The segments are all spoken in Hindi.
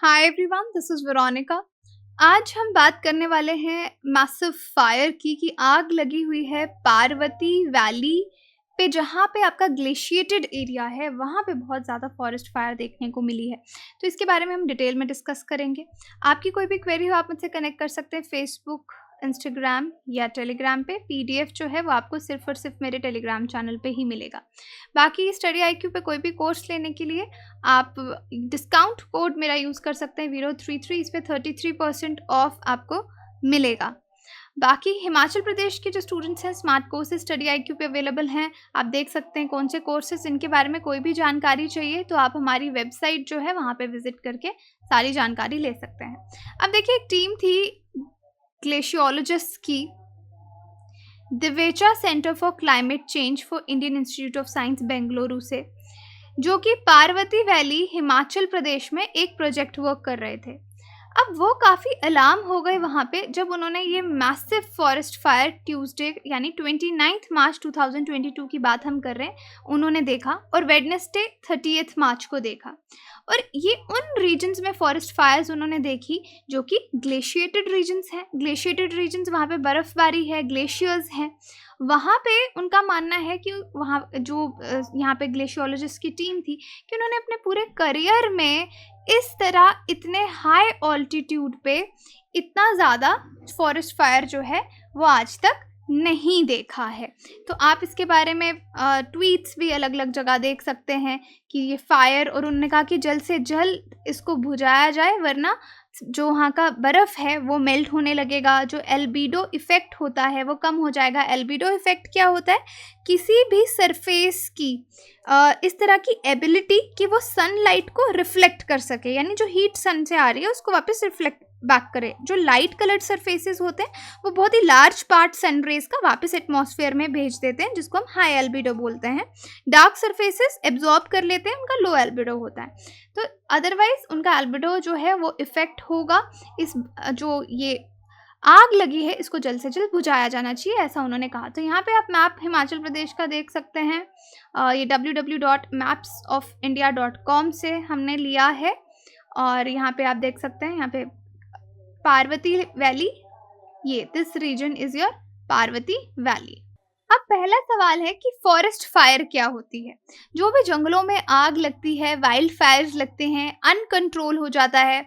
Hi everyone, this is Veronica. आज हम बात करने वाले हैं मैसिव फायर की कि आग लगी हुई है पार्वती वैली पे, जहाँ पे आपका ग्लेशिएटेड एरिया है वहाँ पे बहुत ज़्यादा फॉरेस्ट फायर देखने को मिली है। तो इसके बारे में हम डिटेल में डिस्कस करेंगे। आपकी कोई भी क्वेरी हो आप मुझसे कनेक्ट कर सकते हैं फेसबुक, इंस्टाग्राम या टेलीग्राम पे। पीडीएफ जो है वो आपको सिर्फ और सिर्फ मेरे टेलीग्राम चैनल पे ही मिलेगा। बाकी स्टडी आईक्यू पे कोई भी कोर्स लेने के लिए आप डिस्काउंट कोड मेरा यूज़ कर सकते हैं 033। इस पर 33% ऑफ आपको मिलेगा। बाकी हिमाचल प्रदेश के जो स्टूडेंट्स हैं स्मार्ट कोर्सेज स्टडी आईक्यू पे अवेलेबल हैं। आप देख सकते हैं कौन से कोर्सेज, इनके बारे में कोई भी जानकारी चाहिए तो आप हमारी वेबसाइट जो है वहाँ पे विजिट करके सारी जानकारी ले सकते हैं। अब देखिए, एक टीम थी ग्लेशियोलॉजिस्ट की Divecha centre for climate change for Indian institute of science Bengaluru से, जो कि पार्वती वैली हिमाचल प्रदेश में एक प्रोजेक्ट वर्क कर रहे थे। अब वो काफ़ी अलार्म हो गए वहाँ पे जब उन्होंने ये मैसिव फॉरेस्ट फायर ट्यूसडे यानी 29 मार्च 2022 की बात हम कर रहे हैं, उन्होंने देखा, और वेडनेसडे 30 मार्च को देखा। और ये उन रीजन्स में फॉरेस्ट फायर्स उन्होंने देखी जो कि ग्लेशिएटेड रीजन्स हैं। ग्लेशिएटेड रीजन्स वहाँ पे बर्फ़बारी है, ग्लेशियर्स हैं। वहाँ पे उनका मानना है कि वहाँ जो यहाँ पे ग्लेशियोलॉजिस्ट की टीम थी कि उन्होंने अपने पूरे करियर में इस तरह इतने हाई ऑल्टीट्यूड पे इतना ज़्यादा फॉरेस्ट फायर जो है वो आज तक नहीं देखा है। तो आप इसके बारे में ट्वीट्स भी अलग अलग जगह देख सकते हैं कि ये फायर, और उन्होंने कहा कि जल्द से जल्द इसको बुझाया जाए वरना जो वहाँ का बर्फ़ है वो मेल्ट होने लगेगा, जो एल्बिडो इफ़ेक्ट होता है वो कम हो जाएगा। एल्बिडो इफ़ेक्ट क्या होता है? किसी भी सरफेस की इस तरह की एबिलिटी कि वो सनलाइट को रिफ्लेक्ट कर सके, यानी जो हीट सन से आ रही है उसको वापस रिफ्लेक्ट बैक करे। जो लाइट कलर्ड सरफेसेस होते हैं वो बहुत ही लार्ज पार्ट सन रेज का वापस एटमॉस्फेयर में भेज देते हैं, जिसको हम हाई एल्बिडो बोलते हैं। डार्क सरफेसेस एब्जॉर्ब कर लेते हैं, उनका लो एल्बिडो होता है। तो अदरवाइज उनका एल्बिडो जो है वो इफ़ेक्ट होगा। इस जो ये आग लगी है इसको जल्द से जल्द बुझाया जाना चाहिए, ऐसा उन्होंने कहा। तो यहाँ पे आप मैप हिमाचल प्रदेश का देख सकते हैं। ये www.mapsofIndia.com से हमने लिया है, और यहाँ पे आप देख सकते हैं, यहाँ पे पार्वती वैली, ये this region is your Parvati Valley. अब पहला सवाल है कि फॉरेस्ट फायर क्या होती है। जो भी जंगलों में आग लगती है, वाइल्ड फायर्स लगते हैं, अनकंट्रोल हो जाता है,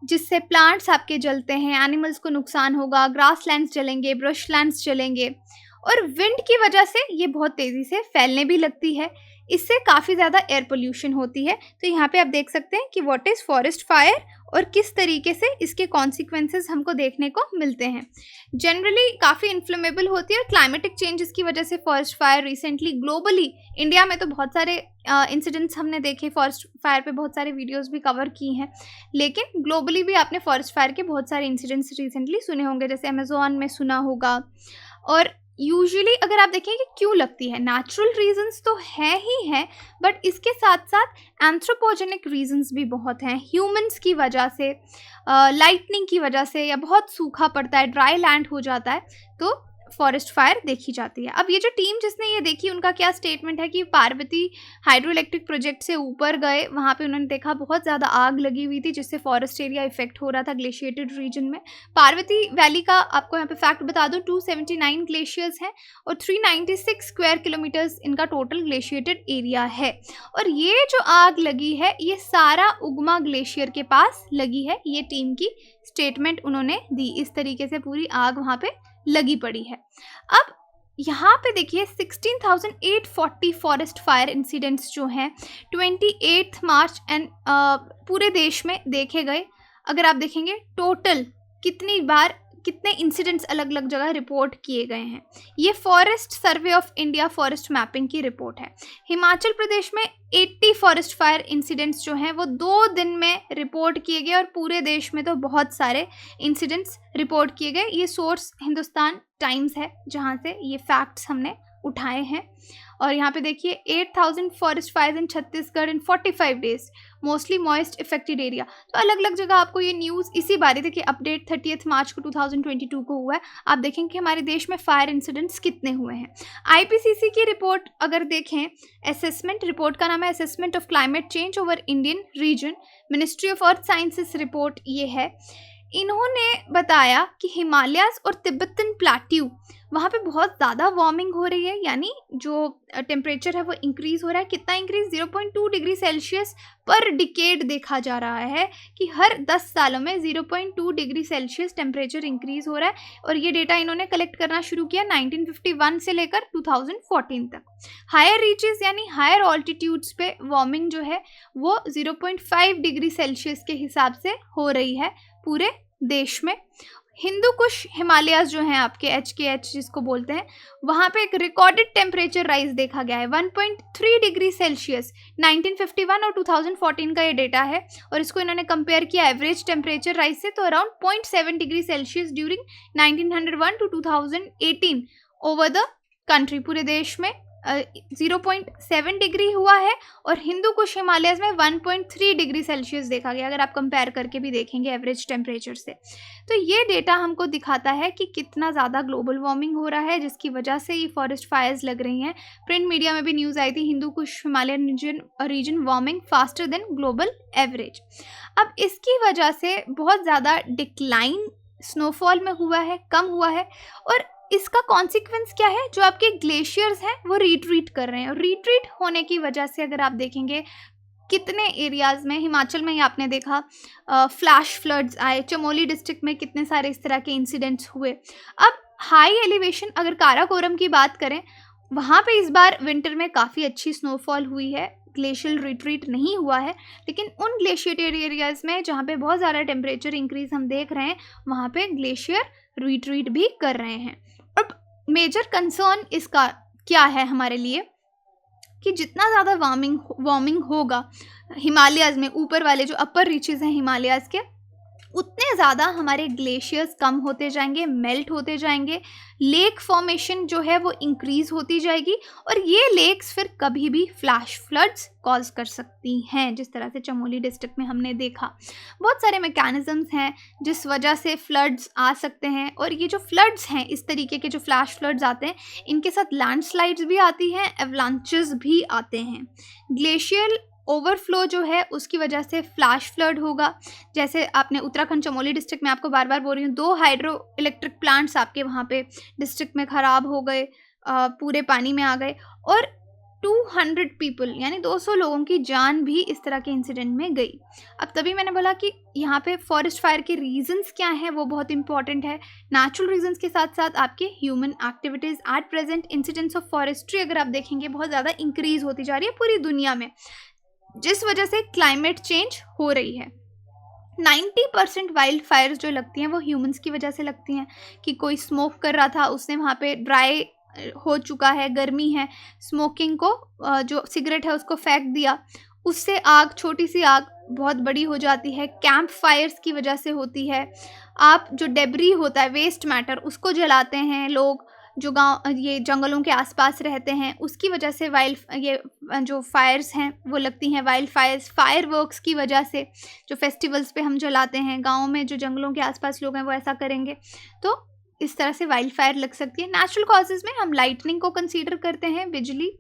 जिससे प्लांट्स आपके जलते हैं, एनिमल्स को नुकसान होगा, ग्रासलैंड्स जलेंगे, ब्रशलैंड्स जलेंगे, और विंड की वजह से ये बहुत तेज़ी से फैलने भी लगती है। इससे काफ़ी ज़्यादा एयर पोल्यूशन होती है। तो यहाँ पे आप देख सकते हैं कि व्हाट इज़ फॉरेस्ट फायर और किस तरीके से इसके कॉन्सिक्वेंसेस हमको देखने को मिलते हैं। जनरली काफ़ी इन्फ्लेमेबल होती है, और क्लाइमेटिक चेंजेस की वजह से forest fire recently globally, India में तो बहुत सारे इंसिडेंट्स हमने देखे, फॉरेस्ट फायर पे बहुत सारे वीडियोस भी कवर की हैं, लेकिन ग्लोबली भी आपने फॉरेस्ट फायर के बहुत सारे इंसिडेंट्स रिसेंटली सुने होंगे, जैसे अमेजोन में सुना होगा। और यूजुअली अगर आप देखें कि क्यों लगती है, नेचुरल रीजंस तो है ही हैं, बट इसके साथ साथ एंथ्रोपोजेनिक रीजंस भी बहुत हैं। ह्यूमंस की वजह से, लाइटनिंग की वजह से, या बहुत सूखा पड़ता है, ड्राई लैंड हो जाता है, तो फॉरेस्ट फायर देखी जाती है। अब ये जो टीम जिसने ये देखी, उनका क्या स्टेटमेंट है कि पार्वती हाइड्रो इलेक्ट्रिक प्रोजेक्ट से ऊपर गए, वहाँ पे उन्होंने देखा बहुत ज़्यादा आग लगी हुई थी, जिससे फॉरेस्ट एरिया इफेक्ट हो रहा था ग्लेशिएटेड रीजन में। पार्वती वैली का आपको यहाँ पे फैक्ट बता दूँ, 279 ग्लेशियर्स हैं और 396 स्क्वायर किलोमीटर्स इनका टोटल ग्लेशिएटेड एरिया है। और ये जो आग लगी है ये सारा उगमा ग्लेशियर के पास लगी है। ये टीम की स्टेटमेंट उन्होंने दी, इस तरीके से पूरी आग वहाँ पे लगी पड़ी है। अब यहाँ पे देखिए 16,840 फॉरेस्ट फायर इंसिडेंट्स जो हैं 28 मार्च एंड पूरे देश में देखे गए। अगर आप देखेंगे टोटल कितने इंसिडेंट्स अलग अलग जगह रिपोर्ट किए गए हैं, ये forest survey of India forest mapping की रिपोर्ट है। हिमाचल प्रदेश में 80 फॉरेस्ट फायर इंसिडेंट्स जो हैं वो 2 दिन में रिपोर्ट किए गए, और पूरे देश में तो बहुत सारे इंसिडेंट्स रिपोर्ट किए गए। ये सोर्स हिंदुस्तान टाइम्स है जहाँ से ये फैक्ट्स हमने उठाए हैं। और यहाँ पे देखिए 8000 फॉरेस्ट फायर्स इन छत्तीसगढ़ इन 45 days, mostly moist affected area. तो अलग अलग जगह आपको ये न्यूज़ इसी बारे देखिए अपडेट 30 मार्च को 2022 को हुआ है। आप देखेंगे कि हमारे देश में फायर इंसिडेंट्स कितने हुए हैं। आईपीसीसी की रिपोर्ट अगर देखें, असेसमेंट रिपोर्ट का नाम है assessment of climate change over Indian reason, ministry of earth sciences report ये है। इन्होंने बताया कि हिमालयाज और तिब्बतन प्लेट्यू वहाँ पे बहुत ज़्यादा वार्मिंग हो रही है, यानी जो टेम्परेचर है वो इंक्रीज़ हो रहा है। कितना इंक्रीज? 0.2 डिग्री सेल्सियस पर डिकेड देखा जा रहा है कि हर 10 सालों में 0.2 डिग्री सेल्सियस टेम्परेचर इंक्रीज़ हो रहा है। और ये डेटा इन्होंने कलेक्ट करना शुरू किया 1951 से लेकर 2014 तक। हायर रीचेस यानी हायर ऑल्टीट्यूड्स पे वार्मिंग जो है वो 0.5 डिग्री सेल्सियस के हिसाब से हो रही है पूरे देश में। हिंदू कुश हिमालयाज जो हैं आपके HKH जिसको बोलते हैं, वहाँ पे एक रिकॉर्डेड टेम्परेचर राइज देखा गया है 1.3 डिग्री सेल्सियस। 1951 और 2014 का ये डेटा है और इसको इन्होंने कंपेयर किया एवरेज टेम्परेचर राइज से, तो around 0.7 degree Celsius during 1901 to 2018 over the country. पूरे देश में 0.7 डिग्री हुआ है और हिंदू कुश हिमालयस में 1.3 डिग्री सेल्सियस देखा गया, अगर आप कंपेयर करके भी देखेंगे एवरेज टेम्परेचर से। तो ये डेटा हमको दिखाता है कि कितना ज़्यादा ग्लोबल वार्मिंग हो रहा है, जिसकी वजह से ये फॉरेस्ट फायर्स लग रही हैं। प्रिंट मीडिया में भी न्यूज़ आई थी, Hindu Kush Himalayan region warming faster than global average. अब इसकी वजह से बहुत ज़्यादा डिक्लाइन स्नोफॉल में हुआ है, कम हुआ है। और इसका कॉन्सिक्वेंस क्या है? जो आपके ग्लेशियर्स हैं वो रिट्रीट कर रहे हैं, और रिट्रीट होने की वजह से अगर आप देखेंगे कितने एरियाज़ में, हिमाचल में ही आपने देखा फ्लैश फ्लड्स आए, चमोली डिस्ट्रिक्ट में कितने सारे इस तरह के इंसिडेंट्स हुए। अब हाई एलिवेशन अगर काराकोरम की बात करें, वहाँ पे इस बार विंटर में काफ़ी अच्छी स्नोफॉल हुई है, ग्लेशियल रिट्रीट नहीं हुआ है। लेकिन उन ग्लेशिएटेड एरियाज़ में जहाँ पे बहुत ज़्यादा टेम्परेचर इंक्रीज हम देख रहे हैं, वहाँ पे ग्लेशियर रिट्रीट भी कर रहे हैं। अब मेजर कंसर्न इसका क्या है हमारे लिए कि जितना ज़्यादा वार्मिंग होगा हिमालयाज़ में, ऊपर वाले जो अपर रीचेस हैं हिमालयाज़ के, उतने ज़्यादा हमारे ग्लेशियर्स कम होते जाएंगे, मेल्ट होते जाएंगे, लेक फॉर्मेशन जो है वो इंक्रीज़ होती जाएगी, और ये लेक्स फिर कभी भी फ्लैश फ्लड्स कॉज कर सकती हैं, जिस तरह से चमोली डिस्ट्रिक्ट में हमने देखा। बहुत सारे मैकेनिज़म्स हैं जिस वजह से फ्लड्स आ सकते हैं, और ये जो फ्लड्स हैं, इस तरीके के जो फ्लैश फ्लड्स आते हैं, इनके साथ लैंडस्लाइड्स भी आती हैं, एवलांचेस भी आते हैं। ग्लेशियल ओवरफ्लो जो है उसकी वजह से फ्लैश फ्लड होगा। जैसे आपने उत्तराखंड चमोली डिस्ट्रिक्ट में, आपको बार बार बोल रही हूँ, 2 हाइड्रो इलेक्ट्रिक प्लांट्स आपके वहाँ पे डिस्ट्रिक्ट में ख़राब हो गए, पूरे पानी में आ गए, और 200 पीपल यानी 200 लोगों की जान भी इस तरह के इंसिडेंट में गई। अब तभी मैंने बोला कि यहाँ पे फॉरेस्ट फायर के रीजंस क्या हैं वो बहुत इंपॉर्टेंट है। नेचुरल रीजंस के साथ साथ आपके human activities, at present incidents of forestry अगर आप देखेंगे बहुत ज़्यादा इंक्रीज़ होती जा रही है पूरी दुनिया में, जिस वजह से क्लाइमेट चेंज हो रही है। 90% वाइल्ड फायर्स जो लगती हैं वो ह्यूमंस की वजह से लगती हैं, कि कोई स्मोक कर रहा था, उसने वहाँ पे ड्राई हो चुका है, गर्मी है, स्मोकिंग को जो सिगरेट है उसको फेंक दिया, उससे आग, छोटी सी आग बहुत बड़ी हो जाती है। कैंप फायर्स की वजह से होती है। आप जो डेब्री होता है, वेस्ट मैटर, उसको जलाते हैं लोग जो ये जंगलों के आसपास रहते हैं, उसकी वजह से ये जो फायर्स हैं वो लगती हैं। वाइल्ड फायर्स, फायरवर्क्स की वजह से, जो फेस्टिवल्स पे हम जलाते हैं, गाँव में जो जंगलों के आसपास लोग हैं वो ऐसा करेंगे, तो इस तरह से वाइल्ड फायर लग सकती है। नेचुरल कॉजेज़ में हम लाइटनिंग को कंसीडर करते हैं, बिजली,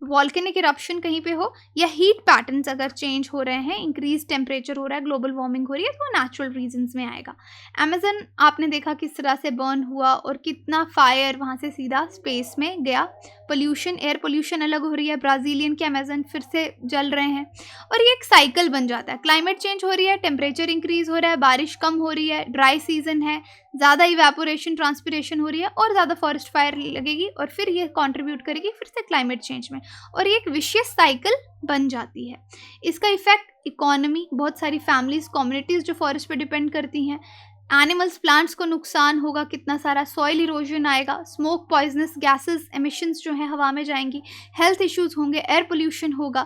वॉल्केनिक इरप्शन कहीं पे हो, या हीट पैटर्न्स अगर चेंज हो रहे हैं, इंक्रीज टेम्परेचर हो रहा है, ग्लोबल वार्मिंग हो रही है, तो वो नेचुरल रीजंस में आएगा। अमेजन आपने देखा किस तरह से बर्न हुआ और कितना फायर वहाँ से सीधा स्पेस में गया। पोल्यूशन, एयर पोल्यूशन अलग हो रही है, ब्राज़ीलियन के अमेजन फिर से जल रहे हैं, और ये एक साइकिल बन जाता है। क्लाइमेट चेंज हो रही है, टेम्परेचर इंक्रीज हो रहा है, बारिश कम हो रही है, ड्राई सीजन है, ज़्यादा इवेपोरेशन, ट्रांसपिरेशन हो रही है, और ज़्यादा फॉरेस्ट फायर लगेगी, और फिर ये कंट्रीब्यूट करेगी फिर से क्लाइमेट चेंज में, और ये एक विशियस साइकिल बन जाती है। इसका इफेक्ट इकोनॉमी, बहुत सारी फैमिलीज, कम्युनिटीज़ जो फॉरेस्ट पे डिपेंड करती हैं, एनिमल्स प्लांट्स को नुकसान होगा, कितना सारा सॉइल इरोजन आएगा, स्मोक पॉइजनस गैसेस एमिशंस जो हैं हवा में जाएंगी, हेल्थ इश्यूज होंगे, एयर पोल्यूशन होगा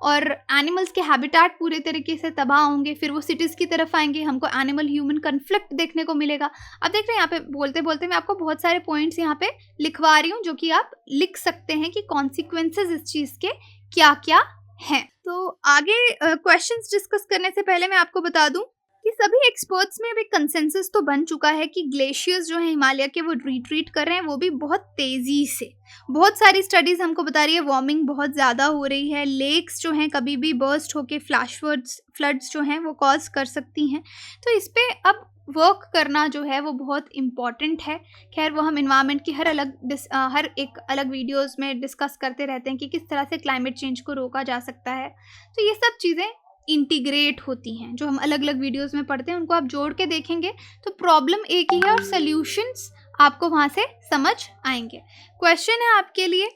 और एनिमल्स के हैबिटेट पूरे तरीके से तबाह होंगे। फिर वो सिटीज़ की तरफ आएंगे, हमको एनिमल ह्यूमन कन्फ्लिक्ट देखने को मिलेगा। अब देख रहे हैं यहाँ पे बोलते बोलते मैं आपको बहुत सारे पॉइंट्स यहाँ पे लिखवा रही हूँ जो कि आप लिख सकते हैं कि कॉन्सिक्वेंसेज इस चीज़ के क्या क्या हैं। तो आगे क्वेश्चंस डिस्कस करने से पहले मैं आपको बता दूं कि सभी एक्सपर्ट्स में अभी कंसेंसस तो बन चुका है कि ग्लेशियर्स जो हैं हिमालय के वो रिट्रीट कर रहे हैं, वो भी बहुत तेज़ी से। बहुत सारी स्टडीज़ हमको बता रही है वार्मिंग बहुत ज़्यादा हो रही है, लेक्स जो हैं कभी भी बर्स्ट होके फ्लड्स जो हैं वो कॉज कर सकती हैं। तो इस पे अब वर्क करना जो है वो बहुत इम्पॉर्टेंट है। खैर वो हम इन्वायरमेंट की हर एक अलग वीडियोस में डिस्कस करते रहते हैं कि किस तरह से क्लाइमेट चेंज को रोका जा सकता है। तो ये सब चीज़ें इंटीग्रेट होती हैं, जो हम अलग अलग वीडियोस में पढ़ते हैं उनको आप जोड़ के देखेंगे तो प्रॉब्लम एक ही है और सल्यूशंस आपको वहाँ से समझ आएंगे। क्वेश्चन है आपके लिए,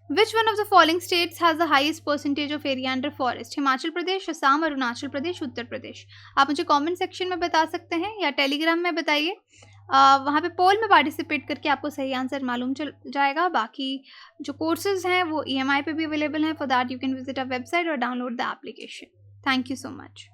which one of the following states has the highest percentage of area under forest? Himachal Pradesh, Assam, Arunachal Pradesh, Uttar Pradesh. आप मुझे कमेंट सेक्शन में बता सकते हैं या टेलीग्राम में बताइए। वहाँ पे पोल में पार्टिसिपेट करके आपको सही आंसर मालूम चल जाएगा। बाकी जो कोर्सेज हैं वो EMI पे भी अवेलेबल हैं। For that you can visit a website और download the application. Thank you so much.